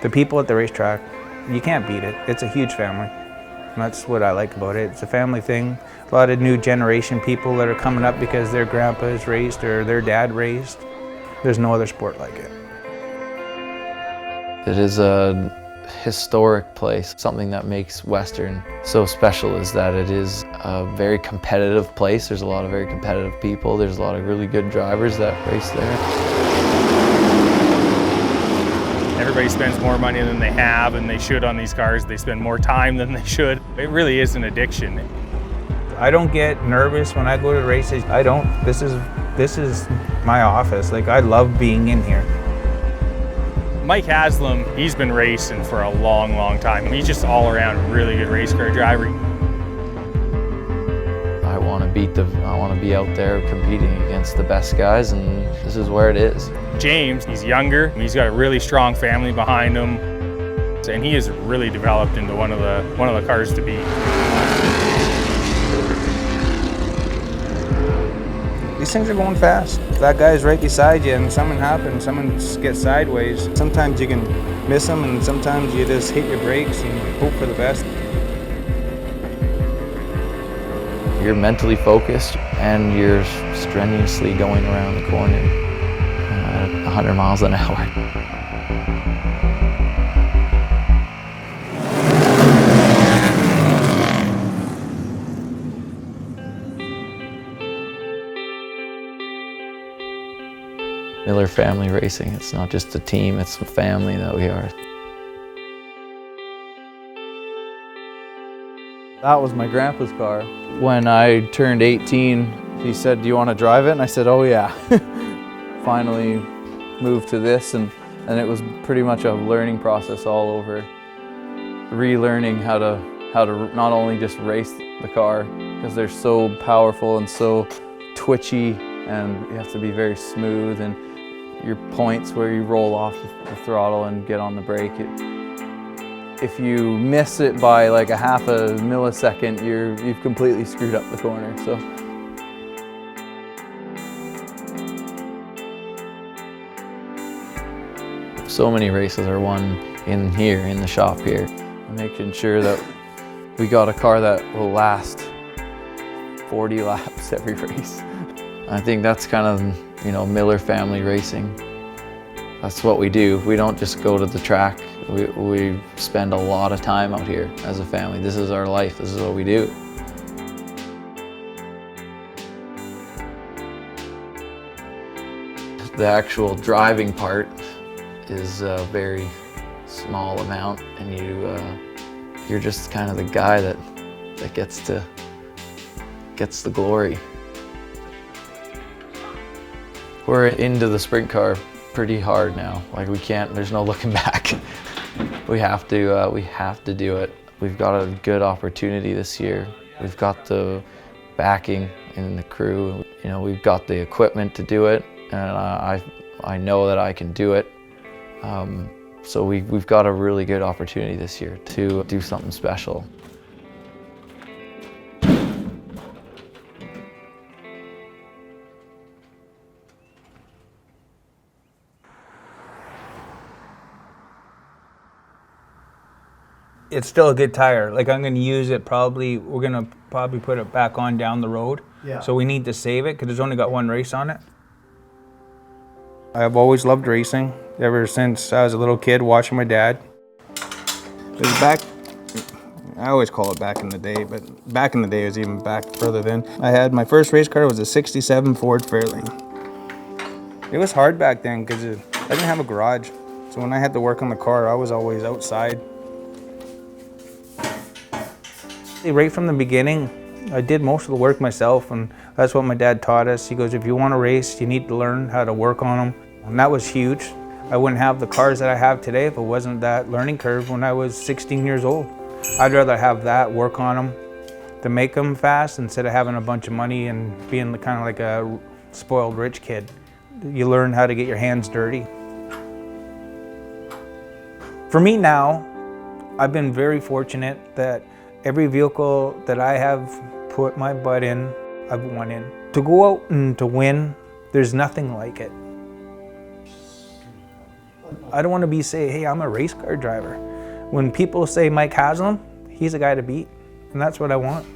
The people at the racetrack, you can't beat it. It's a huge family. And that's what I like about it. It's a family thing. A lot of new generation people that are coming up because their grandpa is raced or their dad raced. There's no other sport like it. It is a historic place. Something that makes Western so special is that it is a very competitive place. There's a lot of very competitive people. There's a lot of really good drivers that race there. Everybody spends more money than they have and they should on these cars. They spend more time than they should. It really is an addiction. I don't get nervous when I go to races. I don't. This is my office. Like, I love being in here. Mike Haslam, he's been racing for a long, long time. He's just all around really good race car driver. I want to be out there competing against the best guys, and this is where it is. James, he's younger. He's got a really strong family behind him, and he has really developed into one of the cars to beat. These things are going fast. If that guy's right beside you and something happens, someone gets sideways, sometimes you can miss them and sometimes you just hit your brakes and hope for the best. You're mentally focused and you're strenuously going around the corner at 100 miles an hour. Miller Family Racing, it's not just a team, it's a family that we are. That was my grandpa's car. When I turned 18, he said, "Do you want to drive it?" And I said, "Oh yeah." Finally moved to this, and it was pretty much a learning process all over. Relearning how to not only just race the car, because they're so powerful and so twitchy, and you have to be very smooth, and your points where you roll off the throttle and get on the brake. If you miss it by like a half a millisecond, you've completely screwed up the corner. So many races are won in here, in the shop here. Making sure that we got a car that will last 40 laps every race. I think that's kind of, Miller Family Racing. That's what we do. We don't just go to the track. We spend a lot of time out here as a family. This is our life. This is what we do. The actual driving part is a very small amount, and you're just kind of the guy that gets the glory. We're into the sprint car pretty hard now. Like, there's no looking back. We have to do it. We've got a good opportunity this year. We've got the backing in the crew. We've got the equipment to do it, and I know that I can do it. So we've got a really good opportunity this year to do something special. It's still a good tire. Like, I'm gonna use it we're gonna probably put it back on down the road. Yeah. So we need to save it because it's only got one race on it. I've always loved racing ever since I was a little kid watching my dad. It was I always call it back in the day, but back in the day it was even back further than. I had my first race car was a 67 Ford Fairlane. It was hard back then because I didn't have a garage. So when I had to work on the car, I was always outside. Right from the beginning, I did most of the work myself, and that's what my dad taught us. He goes, if you want to race, you need to learn how to work on them. And that was huge. I wouldn't have the cars that I have today if it wasn't that learning curve when I was 16 years old. I'd rather have that, work on them, to make them fast instead of having a bunch of money and being kind of like a spoiled rich kid. You learn how to get your hands dirty. For me now, I've been very fortunate that every vehicle that I have put my butt in, I've won in. To go out and to win, there's nothing like it. I don't want to say, hey, I'm a race car driver. When people say Mike Haslam, he's a guy to beat, and that's what I want.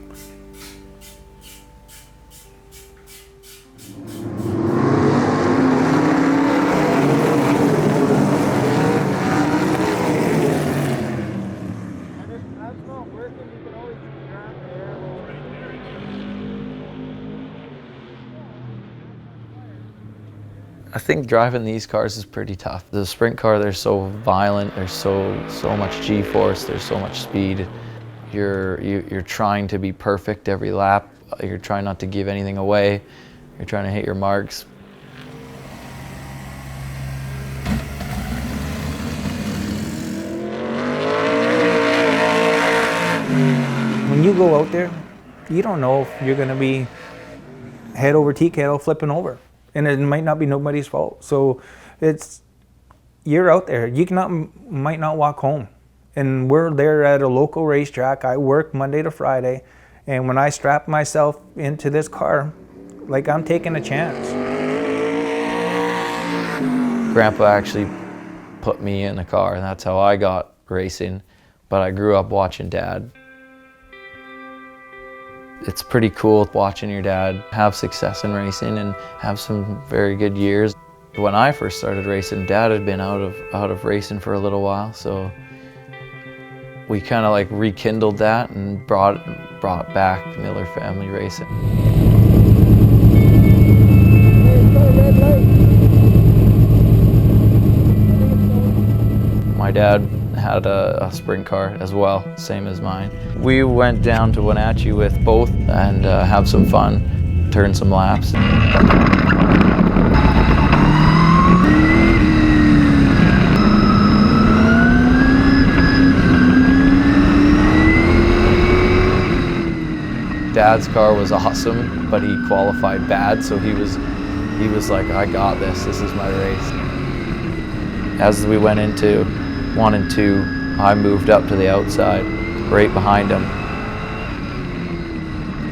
I think driving these cars is pretty tough. The sprint car, they're so violent, there's so much G-force, there's so much speed. You're trying to be perfect every lap. You're trying not to give anything away. You're trying to hit your marks. When you go out there, you don't know if you're gonna be head over tea kettle flipping over. And it might not be nobody's fault. So you're out there. You might not walk home. And we're there at a local racetrack. I work Monday to Friday. And when I strap myself into this car, like I'm taking a chance. Grandpa actually put me in the car, and that's how I got racing. But I grew up watching Dad. It's pretty cool watching your dad have success in racing and have some very good years. When I first started racing, Dad had been out of racing for a little while, so we kind of like rekindled that and brought back Miller family racing. My dad had a sprint car as well, same as mine. We went down to Wenatchee with both and have some fun, turn some laps. Dad's car was awesome, but he qualified bad, so he was like, I got this is my race. As we went into 1 and 2, I moved up to the outside, right behind him.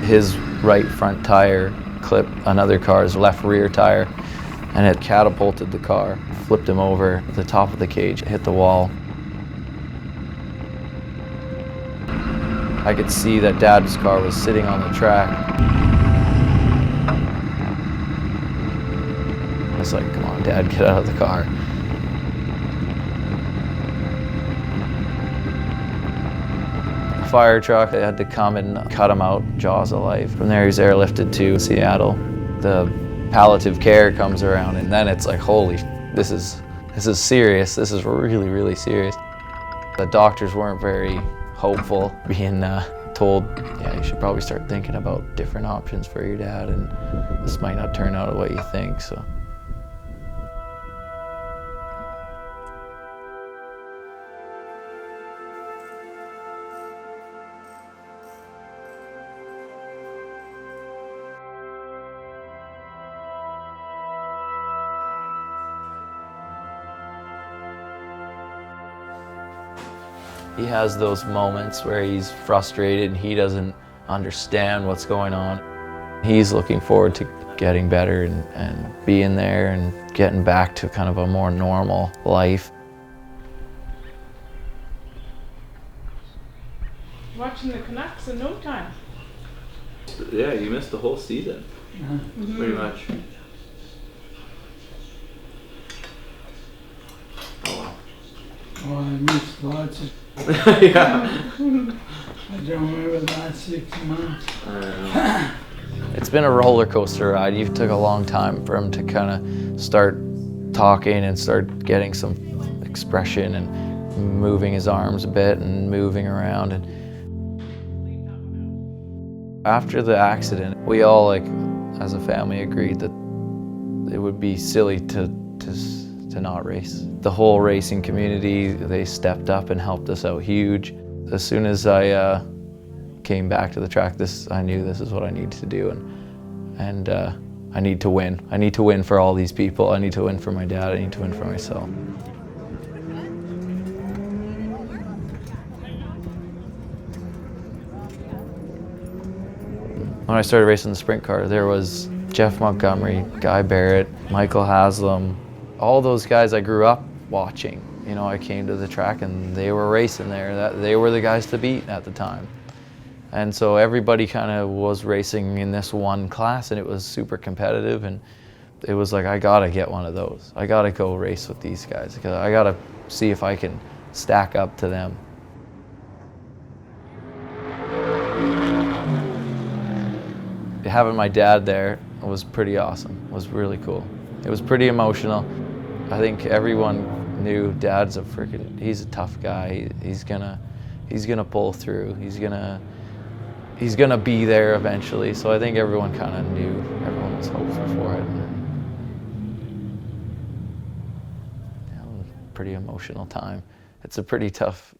His right front tire clipped another car's left rear tire, and it catapulted the car, flipped him over the top of the cage, hit the wall. I could see that Dad's car was sitting on the track. I was like, come on, Dad, get out of the car. Fire truck, they had to come and cut him out, jaws of life. From there, he's airlifted to Seattle. The palliative care comes around, and then it's like, holy, this is serious. This is really, really serious. The doctors weren't very hopeful, being told, yeah, you should probably start thinking about different options for your dad, and this might not turn out the way you think, so. He has those moments where he's frustrated and he doesn't understand what's going on. He's looking forward to getting better and being there and getting back to kind of a more normal life. Watching the Canucks in no time. Yeah, you missed the whole season, pretty much. Oh wow. Oh, I missed lots of. Yeah. I don't remember the last 6 months. I don't know. It's been a roller coaster ride. It took a long time for him to kind of start talking and start getting some expression and moving his arms a bit and moving around. And after the accident, we all, like, as a family, agreed that it would be silly to not race. The whole racing community, they stepped up and helped us out huge. As soon as I came back to the track, I knew this is what I needed to do, and I need to win. I need to win for all these people. I need to win for my dad. I need to win for myself. When I started racing the sprint car, there was Jeff Montgomery, Guy Barrett, Michael Haslam. All those guys I grew up watching. You know, I came to the track and they were racing there. They were the guys to beat at the time. And so everybody kind of was racing in this one class, and it was super competitive, and it was like, I gotta get one of those. I gotta go race with these guys, because I gotta see if I can stack up to them. Having my dad there was pretty awesome. It was really cool. It was pretty emotional. I think everyone knew Dad's he's a tough guy. He's gonna pull through. He's gonna be there eventually. So I think everyone kind of knew. Everyone was hopeful for it. Yeah, it was a pretty emotional time. It's a pretty tough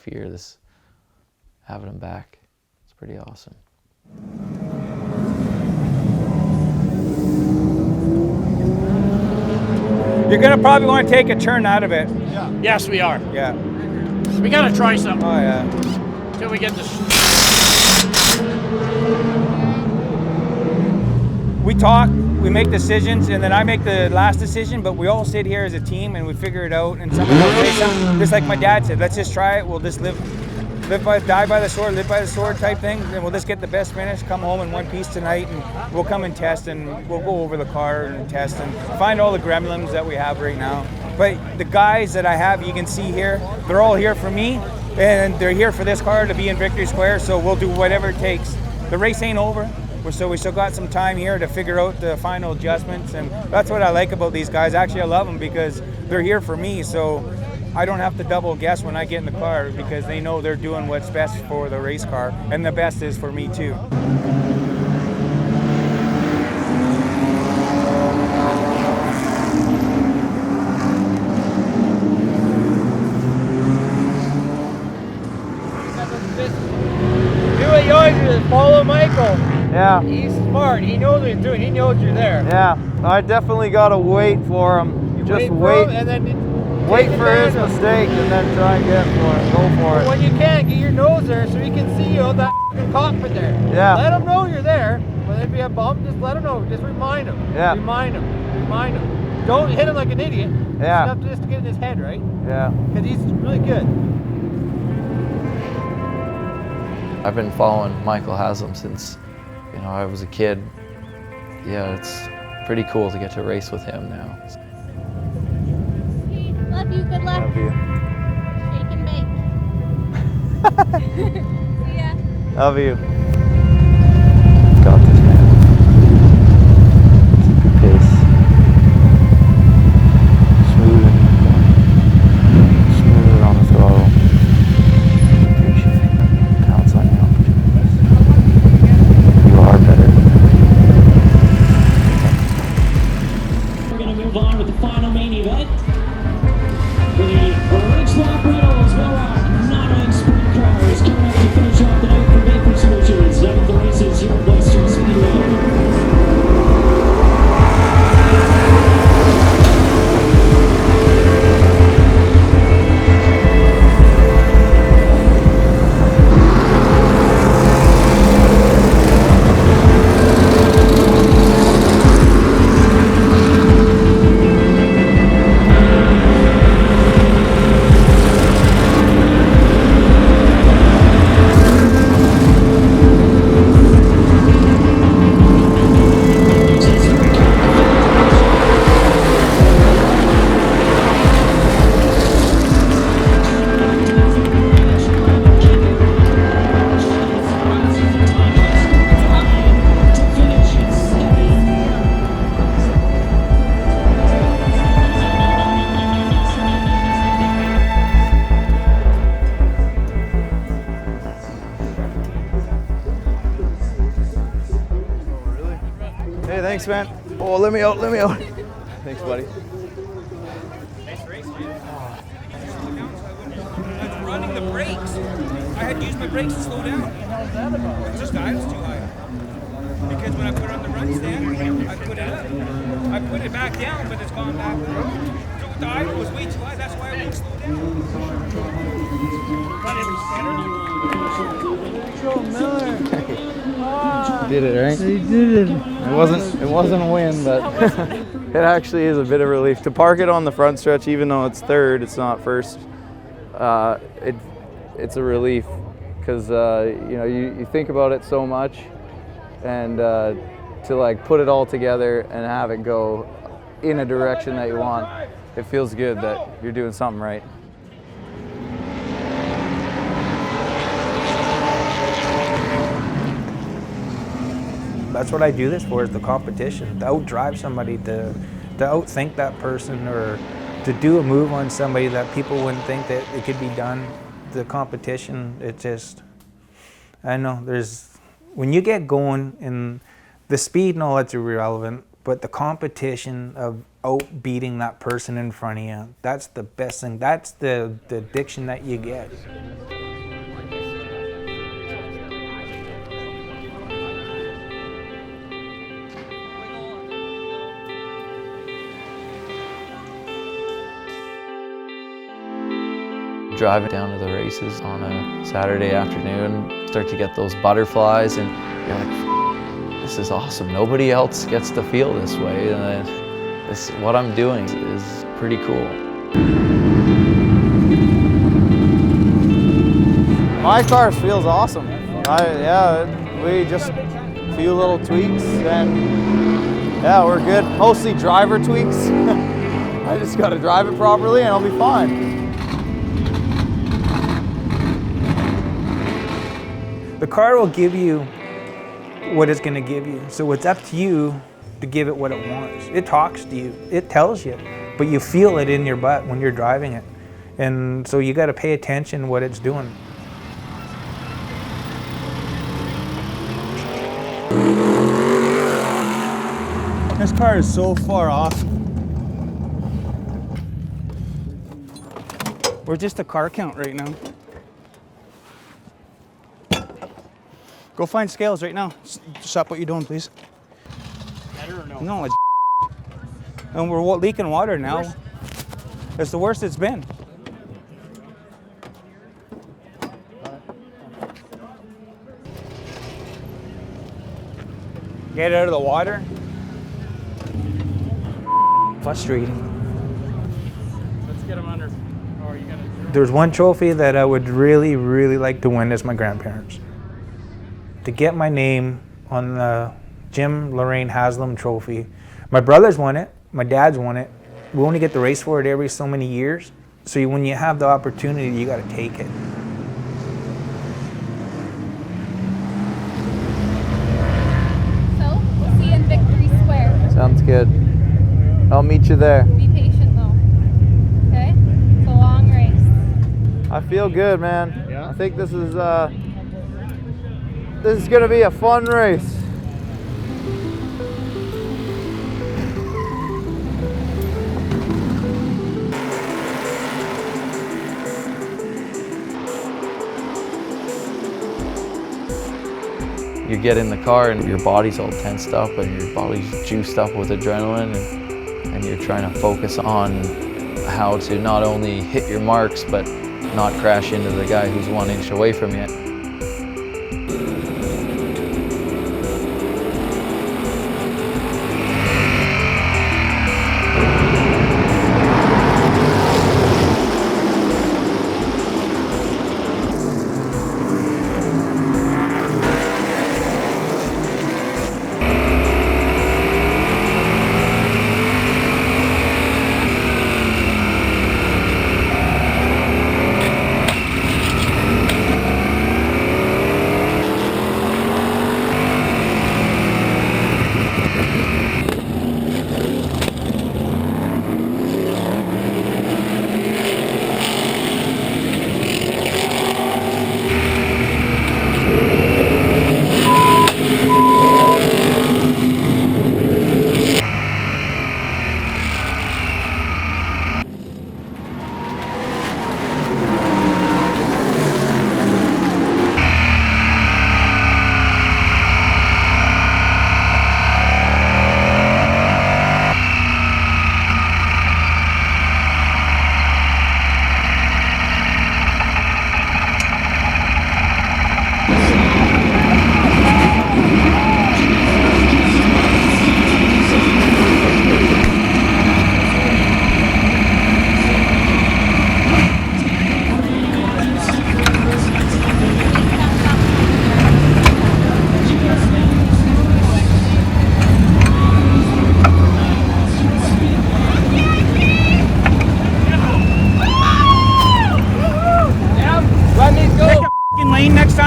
year. Having him back, it's pretty awesome. You're gonna probably want to take a turn out of it. Yeah. Yes, we are. Yeah. We gotta try something. Oh yeah. Till we get this. We talk, we make decisions, and then I make the last decision, but we all sit here as a team and we figure it out, and somebody will say something, just like my dad said, let's just try it, we'll just die by the sword, live by the sword type thing, and we'll just get the best finish, come home in one piece tonight, and we'll come and test, and we'll go over the car and test and find all the gremlins that we have right now. But the guys that I have, you can see here, they're all here for me, and they're here for this car to be in Victory Square, so we'll do whatever it takes. The race ain't over. So we still got some time here to figure out the final adjustments, and that's what I like about these guys. Actually, I love them because they're here for me, so I don't have to double guess when I get in the car, because they know they're doing what's best for the race car, and the best is for me too. Do what you always do, follow Michael. Yeah. He's smart. He knows what he's doing. He knows you're there. Yeah. I definitely gotta wait for him. You Just for wait. him and then Wait take for his advantage of him. mistake and then try and get for it. Go for But it. when you can, get your nose there so he can see you on that f***ing cockpit there. Yeah. Let him know you're there. When there'd be a bump, just let him know. Just remind him. Yeah. Remind him. Remind him. Don't hit him like an idiot. Yeah. Enough just to get in his head, right? Yeah. Because he's really good. I've been following Michael Haslam since, I was a kid. Yeah, it's pretty cool to get to race with him now. Love you, good luck. Love you. Shake and bake. See ya. Love you. Got this, man. Pace. Smooth on the throttle. Patient. Counts on your opportunities. You are better. We're going to move on with the final main event. For the Ridge Swap Reynolds Mohawk 9 sprint cars coming up to finish off the night for Vapor Solutions. 7th races here at Western Speedway. Hey, thanks, man. Oh, let me out, let me out. Thanks, buddy. Nice race, man. I was running the brakes. I had to use my brakes to slow down. It's just the idle's too high. Because when I put it on the run stand, I put it up. I put it back down, but it's gone back up. So the idle was way too high. That's why I wouldn't slow down. Did it, right? He did it. It wasn't a win, but It actually is a bit of relief. To park it on the front stretch, even though it's third, it's not first, it's a relief because you know, you think about it so much, and to like put it all together and have it go in a direction that you want, it feels good that you're doing something right. That's what I do this for, is the competition. To outdrive somebody, to outthink that person, or to do a move on somebody that people wouldn't think that it could be done. The competition, it just, I know, when you get going, and the speed and all that's irrelevant, but the competition of outbeating that person in front of you, that's the best thing. That's the addiction that you get. Driving down to the races on a Saturday afternoon, start to get those butterflies, and you're like, this is awesome. Nobody else gets to feel this way, and what I'm doing is pretty cool. My car feels awesome. Yeah, we just a few little tweaks, and yeah, we're good. Mostly driver tweaks. I just got to drive it properly, and I'll be fine. The car will give you what it's going to give you. So it's up to you to give it what it wants. It talks to you, it tells you, but you feel it in your butt when you're driving it. And so you got to pay attention to what it's doing. This car is so far off. We're just a car count right now. Go find scales right now. Stop what you're doing, please. Better or no? No, it's and we're leaking water now. It's the worst it's been. Get out of the water. Frustrating. Let's get them under. Oh, you gotta. There's one trophy that I would really, really like to win as my grandparents. To get my name on the Jim Lorraine Haslam trophy. My brothers won it, my dad's won it. We only get to race for it every so many years. So when you have the opportunity, you got to take it. So, we'll see you in Victory Square. Sounds good. I'll meet you there. Be patient though. Okay? It's a long race. I feel good, man. Yeah. I think this is gonna be a fun race. You get in the car and your body's all tensed up and your body's juiced up with adrenaline, and you're trying to focus on how to not only hit your marks but not crash into the guy who's 1 inch away from you.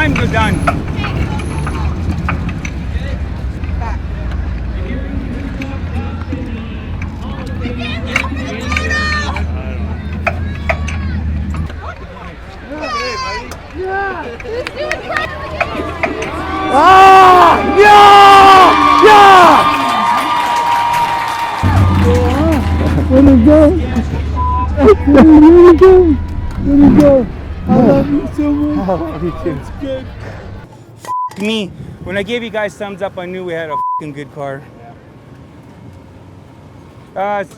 times, we're done. Me, when I gave you guys thumbs up, I knew we had a fucking good car.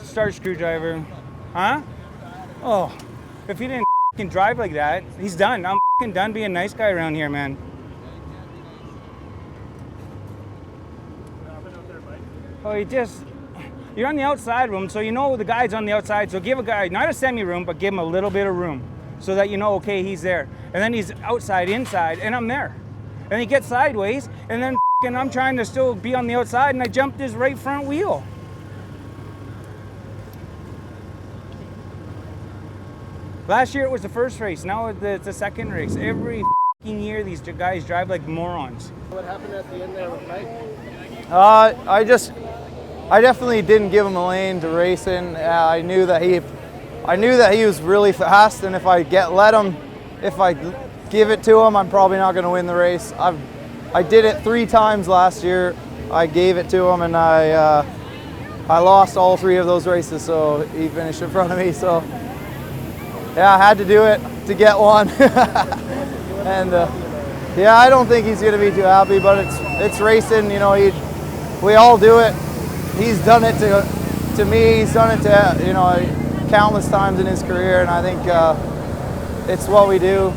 Start screwdriver. Huh? Oh, if he didn't fucking drive like that, he's done. I'm fucking done being a nice guy around here, man. Oh, you're on the outside room, so you know the guy's on the outside, so give a guy, not a semi-room, but give him a little bit of room, so that you know, okay, he's there. And then he's outside, inside, and I'm there. And he gets sideways, and then I'm trying to still be on the outside, and I jumped his right front wheel. Last year it was the first race, now it's the second race. Every year these guys drive like morons. What happened at the end there with Mike? I definitely didn't give him a lane to race in. I knew that he was really fast, and if I give it to him, I'm probably not going to win the race. I did it 3 times last year. I gave it to him, and I lost all 3 of those races, so he finished in front of me. So yeah, I had to do it to get one. And yeah, I don't think he's going to be too happy, but it's racing. You know, we all do it. He's done it to me. He's done it to countless times in his career, and I think it's what we do.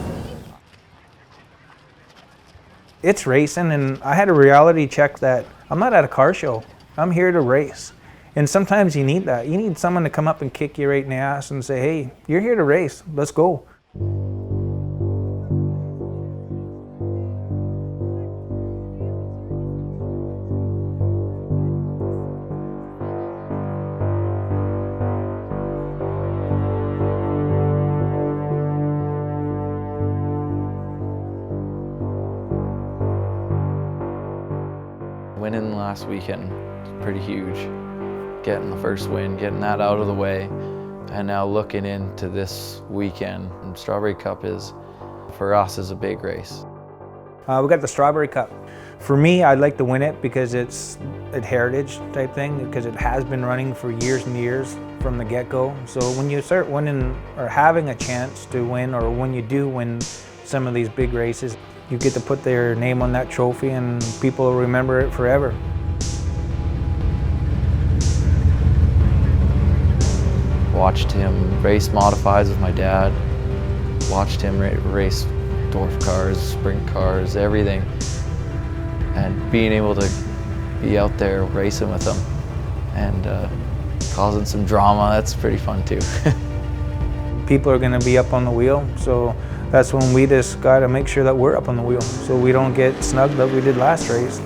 It's racing, and I had a reality check that I'm not at a car show. I'm here to race. And sometimes you need that. You need someone to come up and kick you right in the ass and say, hey, you're here to race. Let's go. Winning last weekend was pretty huge. Getting the first win, getting that out of the way, and now looking into this weekend. And Strawberry Cup for us, is a big race. We got the Strawberry Cup. For me, I'd like to win it because it's a heritage type thing, because it has been running for years and years from the get-go. So when you start winning or having a chance to win, or when you do win some of these big races, you get to put their name on that trophy and people will remember it forever. Watched him race modifieds with my dad. Watched him race dwarf cars, sprint cars, everything. And being able to be out there racing with him and causing some drama, that's pretty fun too. People are going to be up on the wheel, so that's when we just got to make sure that we're up on the wheel so we don't get snugged like we did last race.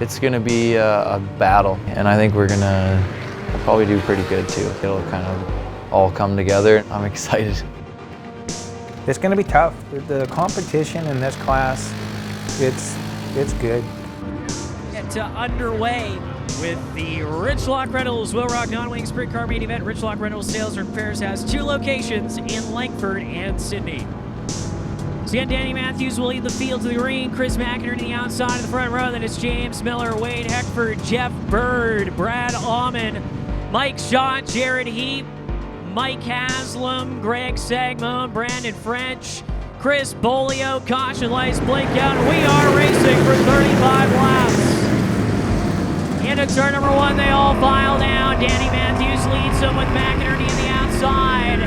It's going to be a battle, and I think we're going to probably do pretty good too. It'll kind of all come together. I'm excited. It's going to be tough. The competition in this class, it's good. Get underway with the Richlock Reynolds Will Rock Non-Wing Sprint Car Main Event. Richlock Reynolds Sales and Repairs has 2 locations in Langford and Sydney. So again, Danny Matthews will lead the field to the green. Chris McInerney to the outside of the front row. Then it's James Miller, Wade Heckford, Jeff Bird, Brad Almond, Mike Schott, Jared Heap, Mike Haslam, Greg Sagmon, Brandon French, Chris Bolio. Caution lights blink out, and we are racing for 35 laps. Into turn number 1, they all file down. Danny Matthews leads them with McInerney on the outside.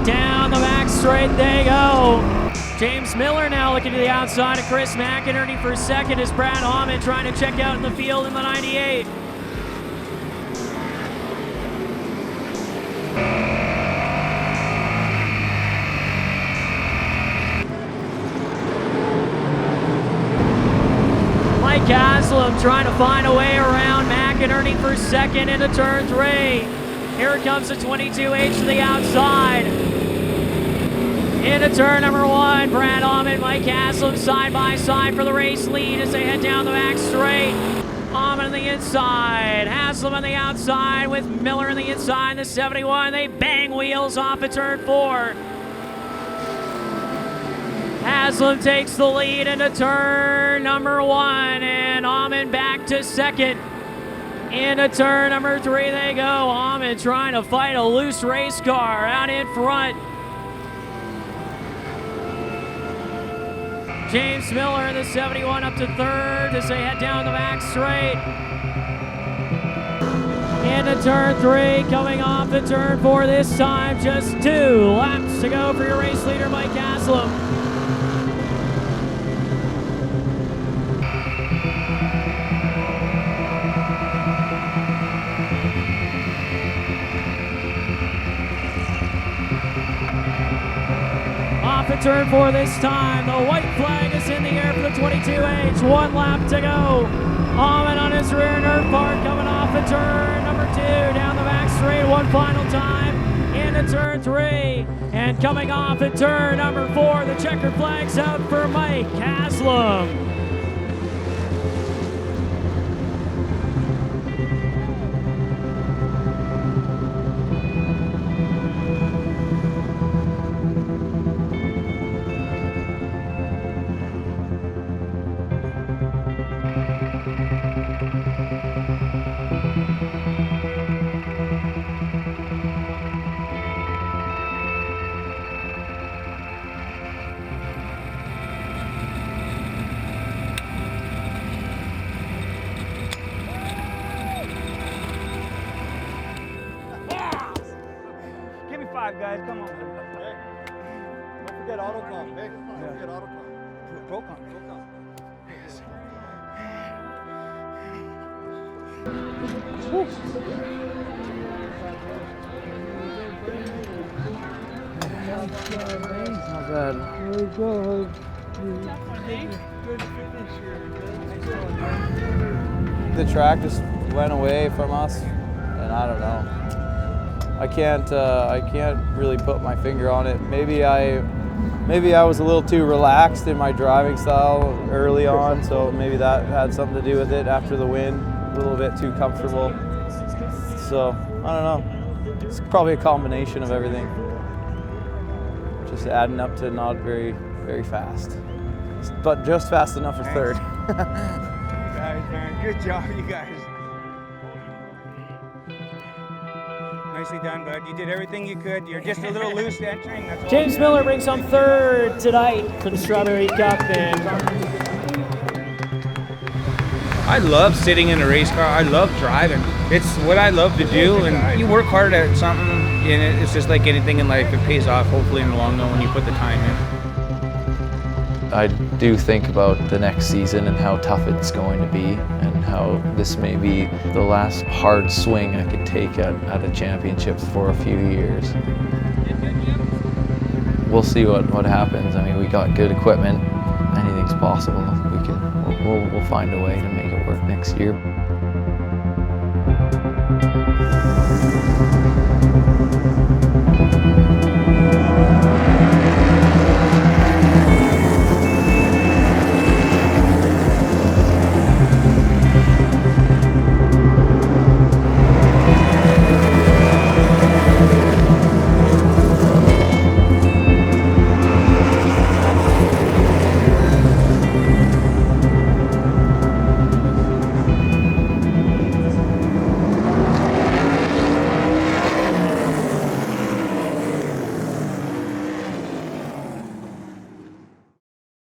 Down the back straight they go. James Miller now looking to the outside of Chris McInerney for second as Brad Almond trying to check out in the field in the 98. Mike Haslam trying to find a way around and earning for second into turn 3. Here comes the 22H to the outside. Into turn number 1, Brad Almond, Mike Haslam side by side for the race lead as they head down the back straight. Almond on the inside, Haslam on the outside with Miller on the inside, the 71. They bang wheels off at turn 4. Haslam takes the lead into turn number 1, and Almond back to second. Into turn number 3 they go. Almond trying to fight a loose race car out in front. James Miller in the 71 up to third as they head down the back straight. Into turn 3, coming off the turn 4 this time. Just 2 laps to go for your race leader, Mike Haslam. Off at turn 4 this time. The white flag is in the air for the 22H. 1 lap to go. Almond on his rear nerve part coming off at turn number 2. Down the back straight 1 final time. Into turn 3. And coming off at turn number 4. The checker flag's out for Mike Haslam. Give me 5, guys. Come on. Don't forget autocom. Hey, don't forget autocom. Procom. Not bad. Very good. The track just went away from us, and I don't know. I can't really put my finger on it. Maybe I was a little too relaxed in my driving style early on, so maybe that had something to do with it. After the win, a little bit too comfortable. So I don't know. It's probably a combination of everything. Just adding up to not very, very fast, but just fast enough for third. You guys, man. Good job, you guys. Nicely done, bud. You did everything you could. You're just a little loose entering. That's all. James Miller brings home third tonight for the Strawberry Cup. And I love sitting in a race car. I love driving. It's what I love to do, and you work hard at something, and it's just like anything in life. It pays off, hopefully, in the long run when you put the time in. I do think about the next season and how tough it's going to be, and how this may be the last hard swing I could take at a championship for a few years. We'll see what happens. I mean, we got good equipment. Anything's possible. We'll find a way to make it work next year.